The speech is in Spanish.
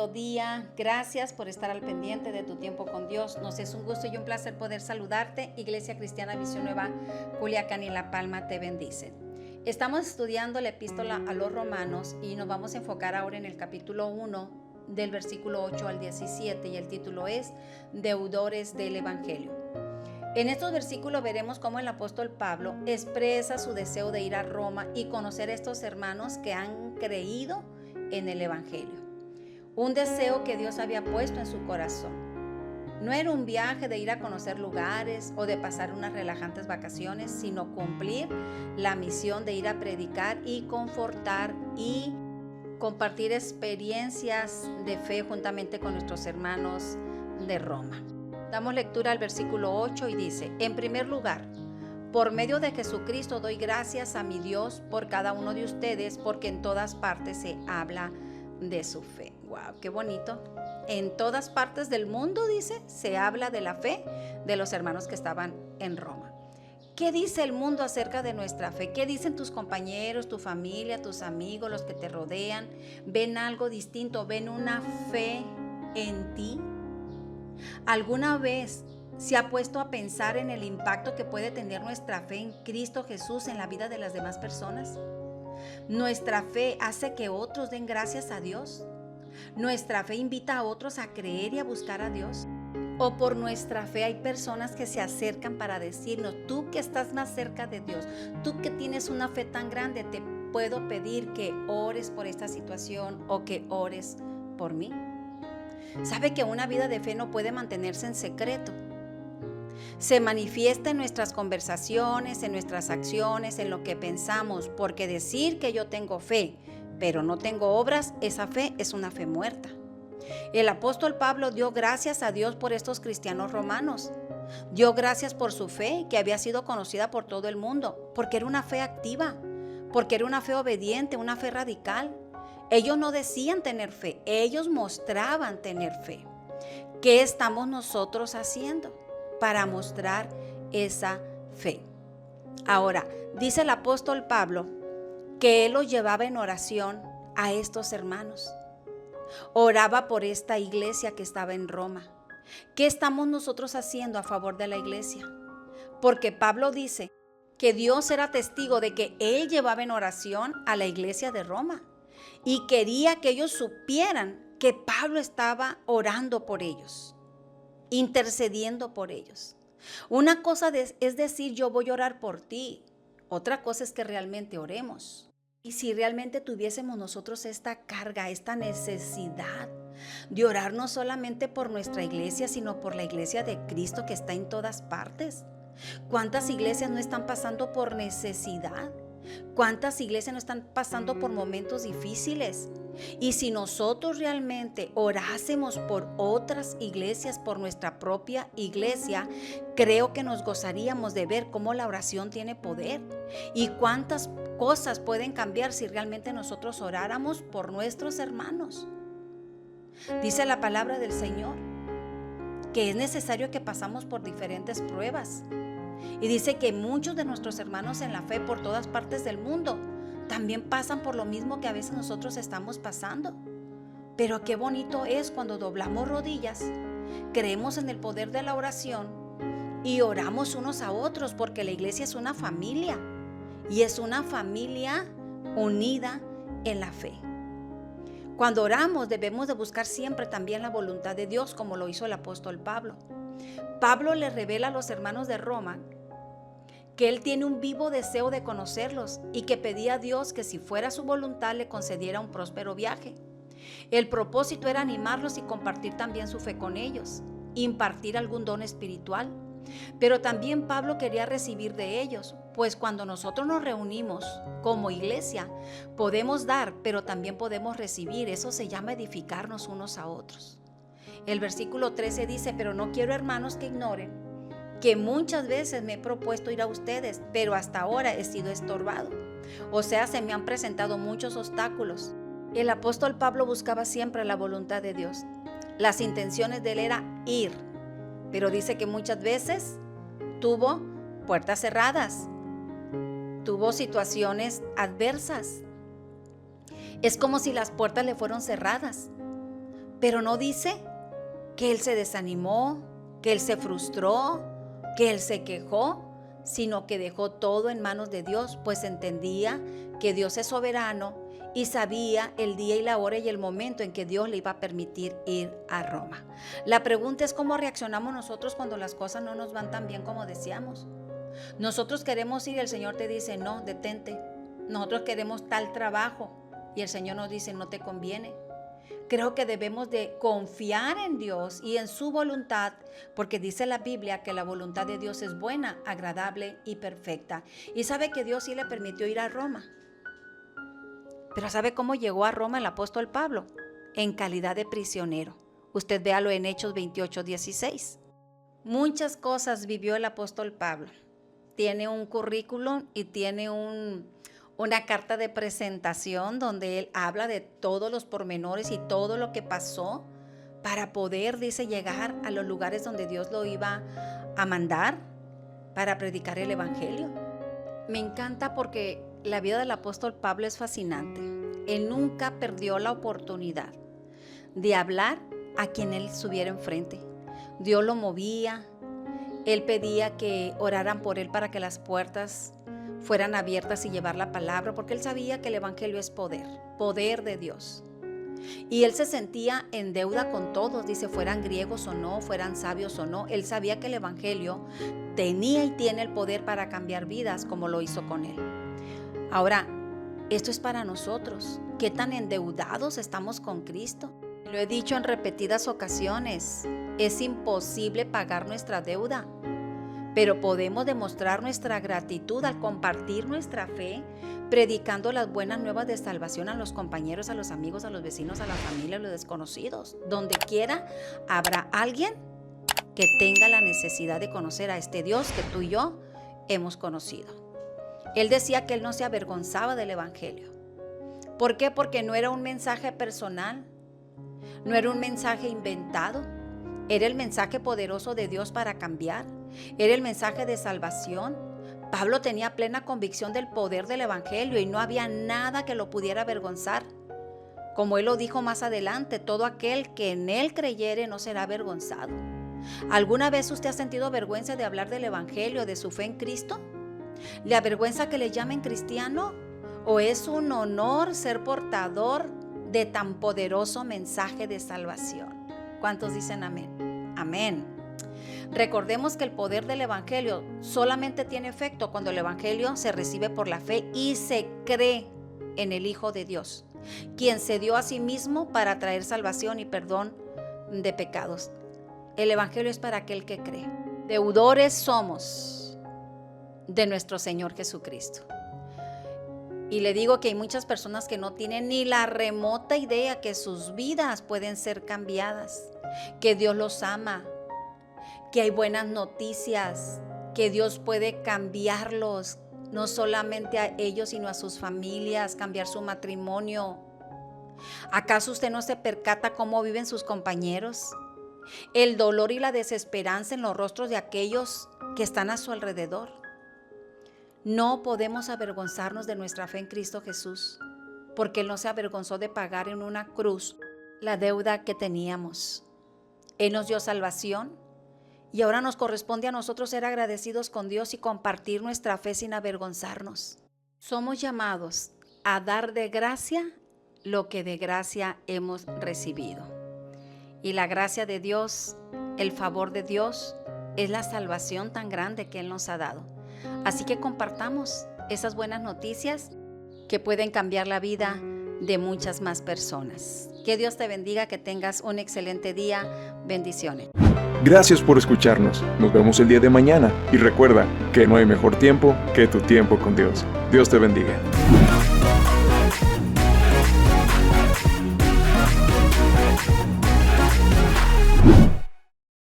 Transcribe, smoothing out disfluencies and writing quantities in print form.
bendecido día. Gracias por estar al pendiente de tu tiempo con Dios. Nos es un gusto y un placer poder saludarte. Iglesia Cristiana Visión Nueva, Culiacán y La Palma te bendicen. Estamos estudiando la epístola a los Romanos y nos vamos a enfocar ahora en el capítulo 1 del versículo 8 al 17 y el título es Deudores del Evangelio. En estos versículos veremos cómo el apóstol Pablo expresa su deseo de ir a Roma y conocer a estos hermanos que han creído en el Evangelio. Un deseo que Dios había puesto en su corazón. No era un viaje de ir a conocer lugares o de pasar unas relajantes vacaciones, sino cumplir la misión de ir a predicar y confortar y compartir experiencias de fe juntamente con nuestros hermanos de Roma. Damos lectura al versículo 8 y dice: en primer lugar, por medio de Jesucristo doy gracias a mi Dios por cada uno de ustedes, porque en todas partes se habla de su fe. ¡Wow! ¡Qué bonito! En todas partes del mundo, dice, se habla de la fe de los hermanos que estaban en Roma. ¿Qué dice el mundo acerca de nuestra fe? ¿Qué dicen tus compañeros, tu familia, tus amigos, los que te rodean? ¿Ven algo distinto? ¿Ven una fe en ti? ¿Alguna vez se ha puesto a pensar en el impacto que puede tener nuestra fe en Cristo Jesús en la vida de las demás personas? ¿Nuestra fe hace que otros den gracias a Dios? ¿Nuestra fe invita a otros a creer y a buscar a Dios? ¿O por nuestra fe hay personas que se acercan para decirnos: tú que estás más cerca de Dios, tú que tienes una fe tan grande, te puedo pedir que ores por esta situación o que ores por mí? ¿Sabe que una vida de fe no puede mantenerse en secreto? Se manifiesta en nuestras conversaciones, en nuestras acciones, en lo que pensamos, porque decir que yo tengo fe, pero no tengo obras, esa fe es una fe muerta. El apóstol Pablo dio gracias a Dios por estos cristianos romanos. Dio gracias por su fe, que había sido conocida por todo el mundo, porque era una fe activa, porque era una fe obediente, una fe radical. Ellos no decían tener fe, ellos mostraban tener fe. ¿Qué estamos nosotros haciendo para mostrar esa fe? Ahora, dice el apóstol Pablo que él los llevaba en oración a estos hermanos. Oraba por esta iglesia que estaba en Roma. ¿Qué estamos nosotros haciendo a favor de la iglesia? Porque Pablo dice que Dios era testigo de que él llevaba en oración a la iglesia de Roma y quería que ellos supieran que Pablo estaba orando por ellos, intercediendo por ellos. Una cosa es decir, yo voy a orar por ti. Otra cosa es que realmente oremos. Y si realmente tuviésemos nosotros esta carga, esta necesidad de orar no solamente por nuestra iglesia, sino por la iglesia de Cristo que está en todas partes. ¿Cuántas iglesias no están pasando por necesidad? ¿Cuántas iglesias no están pasando por momentos difíciles? Y si nosotros realmente orásemos por otras iglesias, por nuestra propia iglesia, creo que nos gozaríamos de ver cómo la oración tiene poder y cuántas cosas pueden cambiar si realmente nosotros oráramos por nuestros hermanos. Dice la palabra del Señor que es necesario que pasamos por diferentes pruebas. Y dice que muchos de nuestros hermanos en la fe por todas partes del mundo también pasan por lo mismo que a veces nosotros estamos pasando. Pero qué bonito es cuando doblamos rodillas, creemos en el poder de la oración y oramos unos a otros, porque la iglesia es una familia y es una familia unida en la fe. Cuando oramos debemos de buscar siempre también la voluntad de Dios, como lo hizo el apóstol Pablo. Pablo le revela a los hermanos de Roma que él tiene un vivo deseo de conocerlos y que pedía a Dios que si fuera su voluntad le concediera un próspero viaje. El propósito era animarlos y compartir también su fe con ellos, impartir algún don espiritual. Pero también Pablo quería recibir de ellos, pues cuando nosotros nos reunimos como iglesia, podemos dar, pero también podemos recibir. Eso se llama edificarnos unos a otros. El versículo 13 dice: pero no quiero, hermanos, que ignoren que muchas veces me he propuesto ir a ustedes, pero hasta ahora he sido estorbado. O sea, se me han presentado muchos obstáculos. El apóstol Pablo buscaba siempre la voluntad de Dios. Las intenciones de él era ir, pero dice que muchas veces tuvo puertas cerradas, tuvo situaciones adversas. Es como si las puertas le fueron cerradas. Pero no dice que él se desanimó, que él se frustró, que él se quejó, sino que dejó todo en manos de Dios, pues entendía que Dios es soberano y sabía el día y la hora y el momento en que Dios le iba a permitir ir a Roma. La pregunta es cómo reaccionamos nosotros cuando las cosas no nos van tan bien como deseamos. Nosotros queremos ir y el Señor te dice, no, detente. Nosotros queremos tal trabajo y el Señor nos dice, no te conviene. Creo que debemos de confiar en Dios y en su voluntad, porque dice la Biblia que la voluntad de Dios es buena, agradable y perfecta. Y sabe que Dios sí le permitió ir a Roma. Pero ¿sabe cómo llegó a Roma el apóstol Pablo? En calidad de prisionero. Usted véalo en Hechos 28:16. Muchas cosas vivió el apóstol Pablo. Tiene un currículum y tiene una carta de presentación donde él habla de todos los pormenores y todo lo que pasó para poder, dice, llegar a los lugares donde Dios lo iba a mandar para predicar el evangelio. Me encanta porque la vida del apóstol Pablo es fascinante. Él nunca perdió la oportunidad de hablar a quien él estuviera enfrente. Dios lo movía, él pedía que oraran por él para que las puertas fueran abiertas y llevar la palabra, porque él sabía que el evangelio es poder de Dios. Y él se sentía en deuda con todos, dice, fueran griegos o no, fueran sabios o no. Él sabía que el evangelio tenía y tiene el poder para cambiar vidas, como lo hizo con él. Ahora, esto es para nosotros. ¿Qué tan endeudados estamos con Cristo? Lo he dicho en repetidas ocasiones, es imposible pagar nuestra deuda, pero podemos demostrar nuestra gratitud al compartir nuestra fe, predicando las buenas nuevas de salvación a los compañeros, a los amigos, a los vecinos, a la familia, a los desconocidos. Donde quiera habrá alguien que tenga la necesidad de conocer a este Dios que tú y yo hemos conocido. Él decía que él no se avergonzaba del evangelio. ¿Por qué? Porque no era un mensaje personal, no era un mensaje inventado, era el mensaje poderoso de Dios para cambiar, era el mensaje de salvación. Pablo tenía plena convicción del poder del evangelio y no había nada que lo pudiera avergonzar. Como él lo dijo más adelante, todo aquel que en él creyere no será avergonzado. ¿Alguna vez usted ha sentido vergüenza de hablar del evangelio, de su fe en Cristo? ¿Le avergüenza que le llamen cristiano? ¿O es un honor ser portador de tan poderoso mensaje de salvación? ¿Cuántos dicen amén? Amén. Recordemos que el poder del evangelio solamente tiene efecto cuando el evangelio se recibe por la fe y se cree en el Hijo de Dios, quien se dio a sí mismo para traer salvación y perdón de pecados. El evangelio es para aquel que cree. Deudores somos de nuestro Señor Jesucristo. Y le digo que hay muchas personas que no tienen ni la remota idea que sus vidas pueden ser cambiadas, que Dios los ama, que hay buenas noticias, que Dios puede cambiarlos, no solamente a ellos, sino a sus familias, cambiar su matrimonio. ¿Acaso usted no se percata cómo viven sus compañeros? El dolor y la desesperanza en los rostros de aquellos que están a su alrededor. No podemos avergonzarnos de nuestra fe en Cristo Jesús, porque Él no se avergonzó de pagar en una cruz la deuda que teníamos. Él nos dio salvación y ahora nos corresponde a nosotros ser agradecidos con Dios y compartir nuestra fe sin avergonzarnos. Somos llamados a dar de gracia lo que de gracia hemos recibido. Y la gracia de Dios, el favor de Dios, es la salvación tan grande que Él nos ha dado. Así que compartamos esas buenas noticias que pueden cambiar la vida de muchas más personas. Que Dios te bendiga, que tengas un excelente día. Bendiciones. Gracias por escucharnos. Nos vemos el día de mañana y recuerda que no hay mejor tiempo que tu tiempo con Dios. Dios te bendiga.